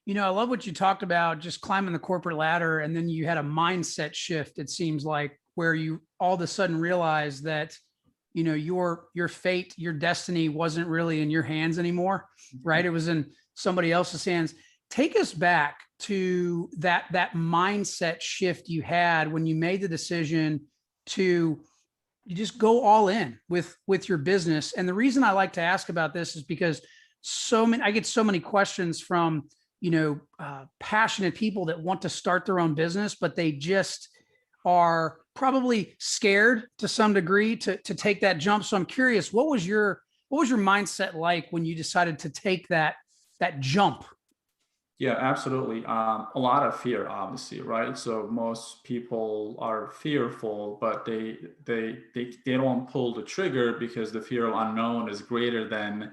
I love what you talked about, just climbing the corporate ladder. And then you had a mindset shift, it seems like, where you all of a sudden realized that, your fate, your destiny wasn't really in your hands anymore, right? It was in somebody else's hands. Take us back to that mindset shift you had when you made the decision to you just go all in with your business. And the reason I like to ask about this is because I get so many questions from passionate people that want to start their own business, but they just are probably scared to some degree to take that jump. So I'm curious, what was your mindset like when you decided to take that jump? Yeah, absolutely. A lot of fear, obviously, right? So most people are fearful, but they don't pull the trigger because the fear of unknown is greater than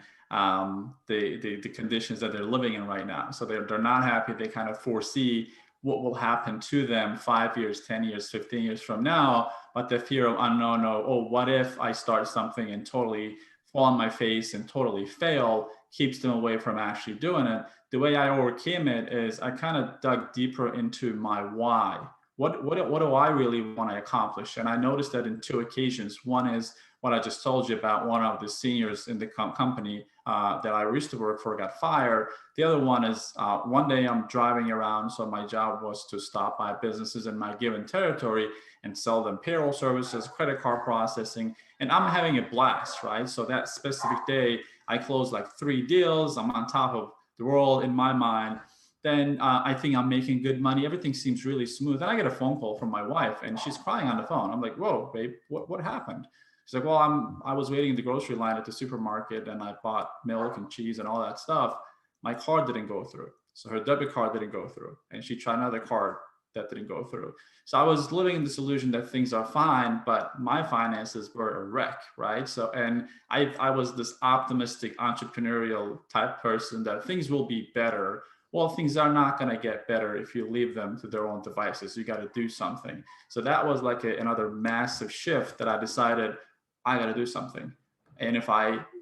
the conditions that they're living in right now. So they're not happy. They kind of foresee what will happen to them 5 years, 10 years, 15 years from now. But the fear of unknown, oh, what if I start something and totally fall on my face and totally fail, keeps them away from actually doing it. The way I overcame it is I kind of dug deeper into my why. What do I really want to accomplish? And I noticed that in two occasions. One is what I just told you about, one of the seniors in the company that I used to work for got fired. The other one is one day I'm driving around. So my job was to stop by businesses in my given territory and sell them payroll services, credit card processing, and I'm having a blast, right? So that specific day, I closed like 3 deals. I'm on top of the world in my mind. Then I think I'm making good money. Everything seems really smooth. Then I get a phone call from my wife, and she's crying on the phone. I'm like, "Whoa, babe, what happened?" She's like, "Well, I was waiting in the grocery line at the supermarket, and I bought milk and cheese and all that stuff. My card didn't go through, so her debit card didn't go through, and she tried another card that didn't go through. So I was living in this illusion that things are fine, but my finances were a wreck, right? So, and I was this optimistic entrepreneurial type person that things will be better. Well, things are not going to get better if you leave them to their own devices. You got to do something. So that was like another massive shift that I decided I got to do something. And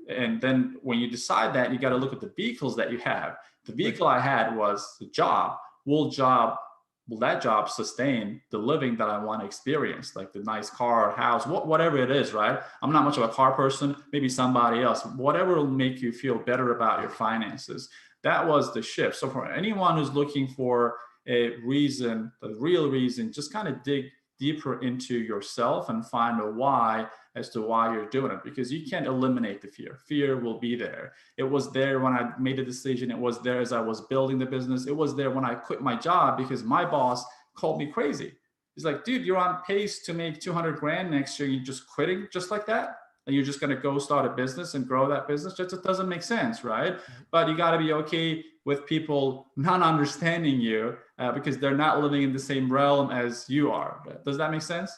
and then when you decide that, you got to look at the vehicles that you have. The vehicle I had was the job. Will that job sustain the living that I want to experience, like the nice car, house, whatever it is, right? I'm not much of a car person, maybe somebody else, whatever will make you feel better about your finances. That was the shift. So for anyone who's looking for a reason, the real reason, just kind of dig deeper into yourself and find a why as to why you're doing it, because you can't eliminate the fear. Fear will be there. It was there when I made a decision. It was there as I was building the business. It was there when I quit my job because my boss called me crazy. He's like, dude, you're on pace to make 200 grand next year. You're just quitting just like that? And you're just going to go start a business and grow that business? Just doesn't make sense, right? But you got to be okay with people not understanding you because they're not living in the same realm as you are. Does that make sense?